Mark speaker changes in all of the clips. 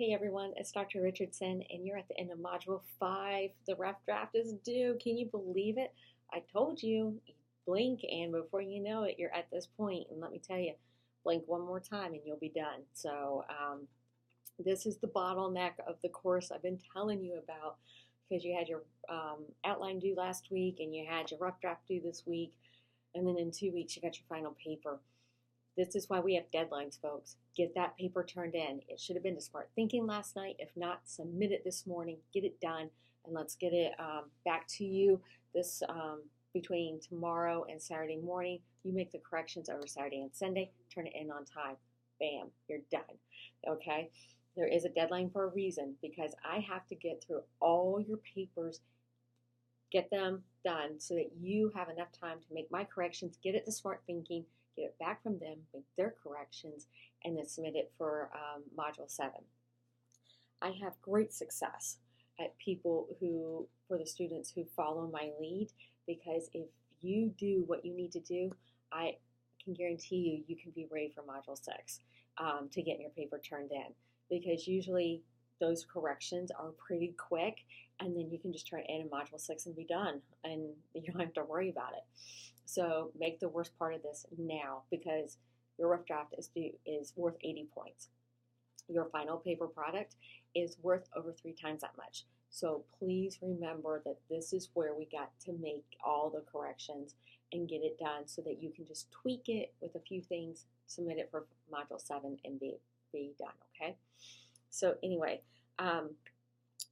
Speaker 1: Hey everyone, it's Dr. Richardson, and you're at the end of Module 5. The rough draft is due. Can you believe it? I told you, blink, and before you know it, you're at this point. And let me tell you, blink one more time and you'll be done. This is the bottleneck of the course I've been telling you about because you had your outline due last week and you had your rough draft due this week, and then in 2 weeks, you got your final paper. This is why we have deadlines, folks. Get that paper turned in. It should have been to Smart Thinking last night. If not, submit it this morning. Get it done, and let's get it back to you this between tomorrow and Saturday morning. You make the corrections over Saturday and Sunday. Turn it in on time. Bam, you're done. Okay? There is a deadline for a reason because I have to get through all your papers, get them done so that you have enough time to make my corrections, get it to Smart Thinking, get it back from them, make their corrections, and then submit it for Module 7. I have great success at for the students who follow my lead, because if you do what you need to do, I can guarantee you can be ready for Module 6 to get your paper turned in, because usually those corrections are pretty quick, and then you can just turn it in Module 6 and be done, and you don't have to worry about it. So make the worst part of this now, because your rough draft is worth 80 points. Your final paper product is worth over 3 times that much. So please remember that this is where we got to make all the corrections and get it done so that you can just tweak it with a few things, submit it for Module 7, and be done, okay? So anyway,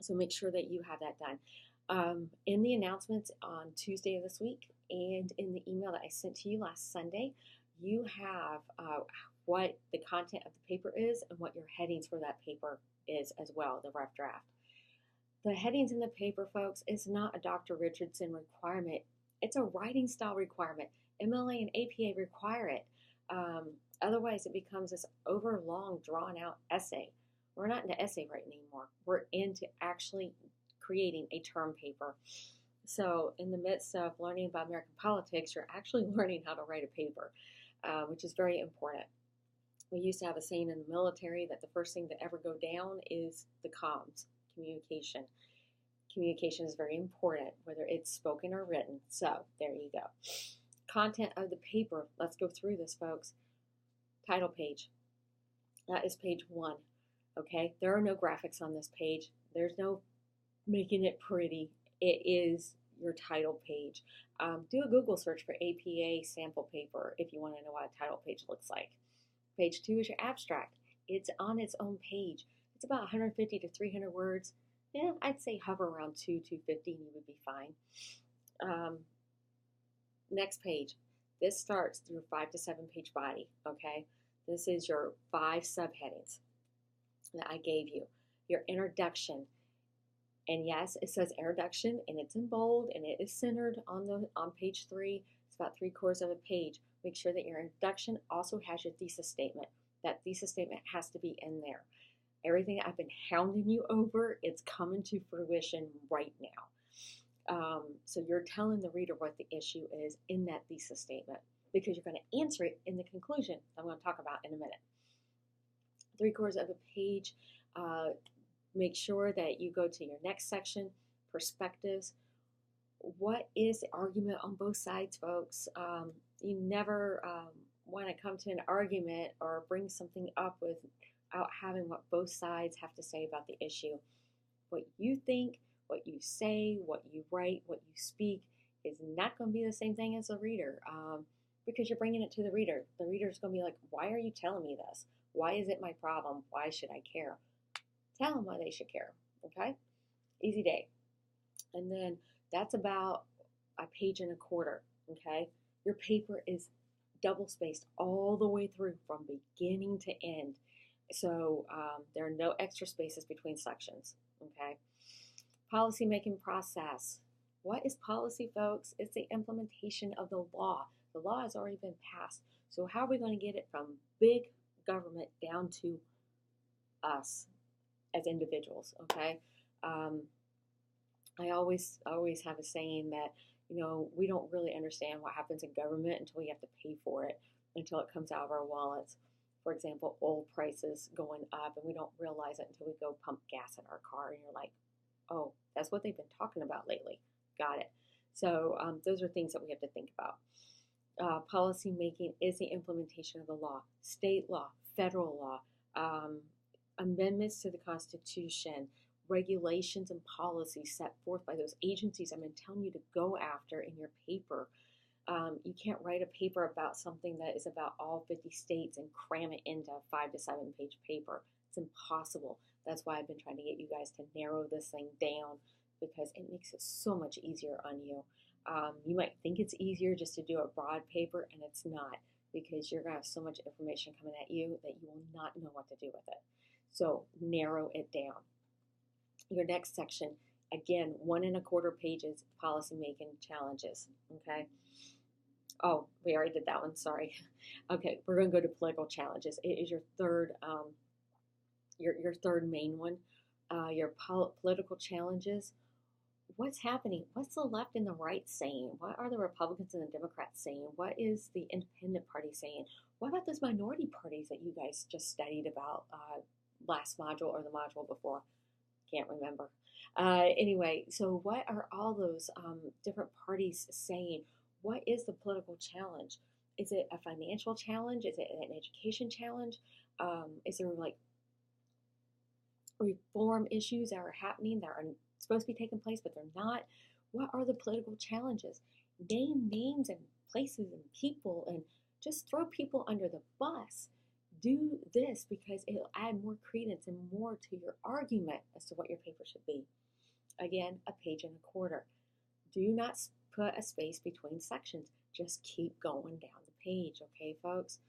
Speaker 1: so make sure that you have that done. In the announcements on Tuesday of this week and in the email that I sent to you last Sunday, you have what the content of the paper is and what your headings for that paper is as well, the rough draft. The headings in the paper, folks, is not a Dr. Richardson requirement. It's a writing style requirement. MLA and APA require it. Otherwise, it becomes this overlong, drawn-out essay. We're not into essay writing anymore. We're into actually creating a term paper. So in the midst of learning about American politics, you're actually learning how to write a paper, which is very important. We used to have a saying in the military that the first thing that ever go down is the comms, communication. Communication is very important, whether it's spoken or written. So there you go. Content of the paper. Let's go through this, folks. Title page. That is page 1. Okay, there are no graphics on this page. There's no making it pretty. It is your title page. Do a Google search for APA sample paper if you want to know what a title page looks like. Page 2 is your abstract. It's on its own page. It's about 150 to 300 words. Yeah, I'd say hover around 250 and you would be fine. Next page. This starts your 5 to 7 page body, okay? This is your 5 subheadings that I gave you. Your introduction. And yes, it says introduction, and it's in bold, and it is centered on page 3. It's about 3/4 of a page. Make sure that your introduction also has your thesis statement. That thesis statement has to be in there. Everything I've been hounding you over, it's coming to fruition right now. So you're telling the reader what the issue is in that thesis statement, because you're going to answer it in the conclusion I'm going to talk about in a minute. 3/4 of a page. Make sure that you go to your next section, perspectives. What is the argument on both sides, folks? You never want to come to an argument or bring something up without having what both sides have to say about the issue. What you think, what you say, what you write, what you speak is not going to be the same thing as the reader, because you're bringing it to the reader. The reader's going to be like, why are you telling me this? Why is it my problem? Why should I care? Tell them why they should care, okay? Easy day. And then that's about 1.25 pages, okay? Your paper is double spaced all the way through from beginning to end. So there are no extra spaces between sections, okay? Policy making process. What is policy, folks? It's the implementation of the law. The law has already been passed. So how are we going to get it from big government down to us as individuals, okay? I always have a saying that, we don't really understand what happens in government until we have to pay for it, until it comes out of our wallets. For example, oil prices going up and we don't realize it until we go pump gas in our car and you're like, oh, that's what they've been talking about lately. Got it. So those are things that we have to think about. Policy making is the implementation of the law, state law, federal law, amendments to the Constitution, regulations and policies set forth by those agencies I've been telling you to go after in your paper. You can't write a paper about something that is about all 50 states and cram it into a 5 to 7 page paper. It's impossible. That's why I've been trying to get you guys to narrow this thing down, because it makes it so much easier on you. You might think it's easier just to do a broad paper, and it's not, because you're going to have so much information coming at you that you will not know what to do with it. So narrow it down. Your next section, again, 1 1/4 pages, policy making challenges. Okay. Oh, we already did that one. Sorry. Okay, we're going to go to political challenges. It is your third, your third main one. Your political challenges. What's happening? What's the left and the right saying? What are the Republicans and the Democrats saying? What is the independent party saying? What about those minority parties that you guys just studied about last module or the module before? Can't remember. Anyway, so what are all those different parties saying? What is the political challenge? Is it a financial challenge? Is it an education challenge? Is there like reform issues that are happening that are supposed to be taking place, but they're not? What are the political challenges? Name names and places and people, and just throw people under the bus. Do this because it'll add more credence and more to your argument as to what your paper should be. Again, 1 1/4 pages. Do not put a space between sections. Just keep going down the page, okay, folks?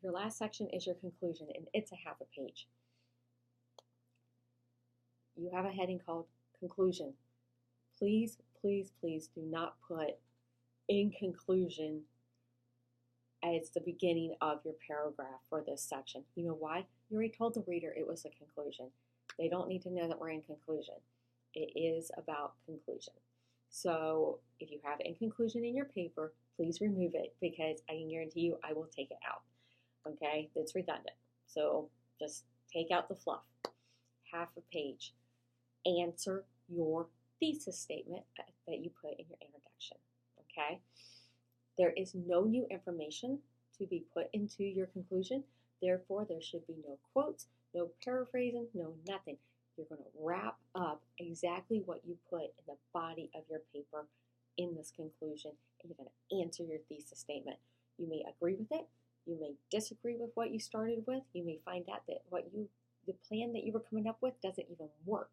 Speaker 1: Your last section is your conclusion, and it's a 1/2 page. You have a heading called conclusion. Please, please, please do not put in conclusion as the beginning of your paragraph for this section. You know why? You already told the reader it was a conclusion. They don't need to know that we're in conclusion. It is about conclusion. So if you have in conclusion in your paper, please remove it, because I can guarantee you I will take it out. Okay? It's redundant. So just take out the fluff. 1/2 page. Answer your thesis statement that you put in your introduction. Okay? There is no new information to be put into your conclusion. Therefore, there should be no quotes, no paraphrasing, no nothing. You're going to wrap up exactly what you put in the body of your paper in this conclusion, and you're going to answer your thesis statement. You may agree with it. You may disagree with what you started with. You may find out that the plan that you were coming up with doesn't even work.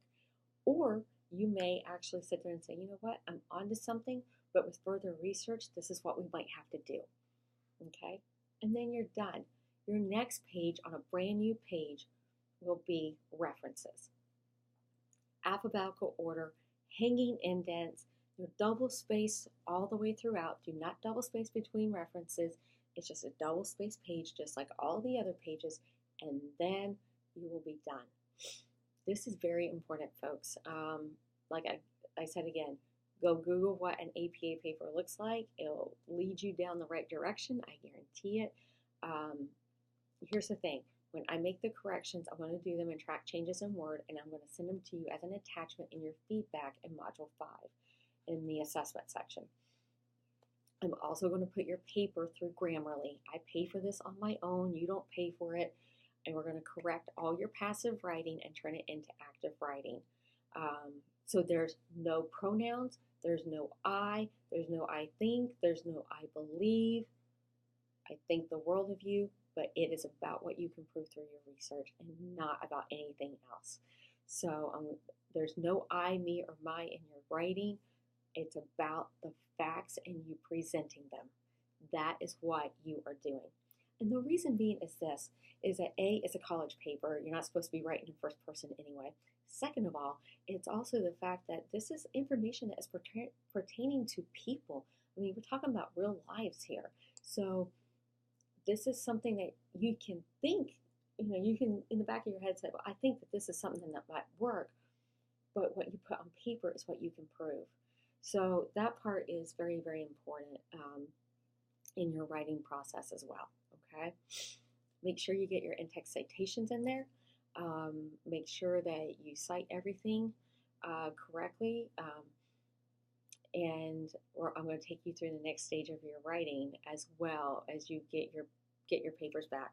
Speaker 1: Or you may actually sit there and say, you know what, I'm onto something, but with further research, this is what we might have to do. Okay? And then you're done. Your next page on a brand new page will be references. Alphabetical order, hanging indents, your double space all the way throughout. Do not double space between references. It's just a double space page, just like all the other pages, and then you will be done. This is very important, folks. Like I said again, go Google what an APA paper looks like. It'll lead you down the right direction. I guarantee it. Here's the thing. When I make the corrections, I'm going to do them in track changes in Word, and I'm going to send them to you as an attachment in your feedback in Module 5 in the assessment section. I'm also going to put your paper through Grammarly. I pay for this on my own. You don't pay for it. And we're going to correct all your passive writing and turn it into active writing. So there's no pronouns, there's no I, there's no I think, there's no I believe. I think the world of you, but it is about what you can prove through your research and not about anything else. So there's no I, me, or my in your writing. It's about the facts and you presenting them. That is what you are doing. And the reason being is this, is that A, it's a college paper. You're not supposed to be writing in first person anyway. Second of all, it's also the fact that this is information that is pertaining to people. I mean, we're talking about real lives here. So this is something that you can think, you can in the back of your head say, well, I think that this is something that might work, but what you put on paper is what you can prove. So that part is very, very important in your writing process as well, okay? Make sure you get your in-text citations in there. Make sure that you cite everything correctly. And I'm going to take you through the next stage of your writing as well as you get your papers back.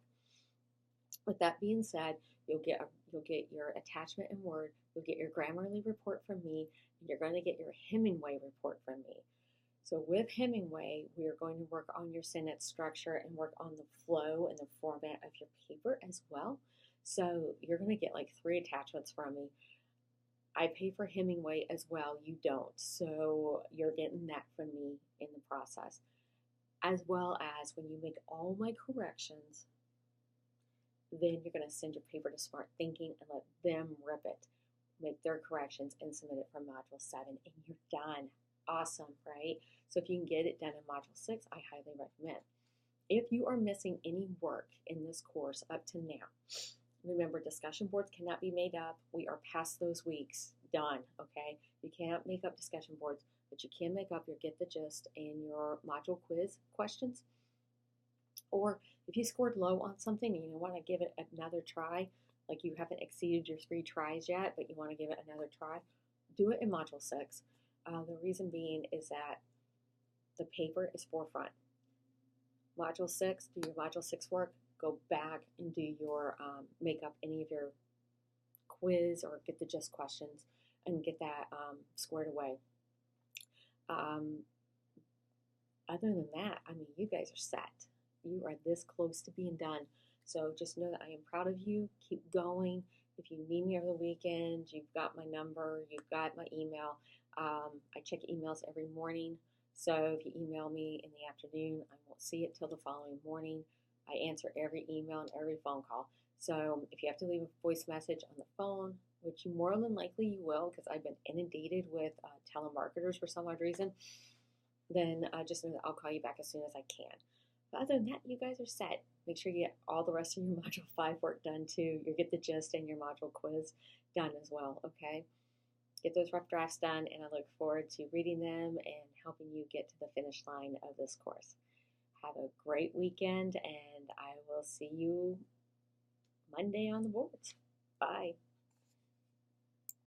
Speaker 1: With that being said, you'll get your attachment in Word, you'll get your Grammarly report from me, and you're going to get your Hemingway report from me. So with Hemingway, we are going to work on your sentence structure and work on the flow and the format of your paper as well. So you're going to get like 3 attachments from me. I pay for Hemingway as well. You don't. So you're getting that from me in the process. As well as when you make all my corrections, then you're going to send your paper to Smart Thinking and let them rip it, make their corrections, and submit it for Module 7, and you're done. Awesome, right? So if you can get it done in Module 6, I highly recommend. If you are missing any work in this course up to now, remember, discussion boards cannot be made up. We are past those weeks. Done, okay? You can't make up discussion boards, but you can make up your Get the Gist and your module quiz questions. Or if you scored low on something and you want to give it another try, like you haven't exceeded your 3 tries yet, but you want to give it another try, do it in Module 6. The reason being is that the paper is forefront. Module 6, do your Module 6 work, go back and do your, make up any of your quiz or Get the Gist questions and get that squared away. Other than that, I mean, you guys are set. You are this close to being done. So just know that I am proud of you. Keep going. If you need me over the weekend, you've got my number, you've got my email. I check emails every morning. So if you email me in the afternoon, I won't see it till the following morning. I answer every email and every phone call. So if you have to leave a voice message on the phone, which you more than likely you will, because I've been inundated with telemarketers for some odd reason, then just know that I'll call you back as soon as I can. But other than that, you guys are set. Make sure you get all the rest of your Module 5 work done too. You get the gist and your module quiz done as well, okay? Get those rough drafts done, and I look forward to reading them and helping you get to the finish line of this course. Have a great weekend, and I will see you Monday on the boards. Bye.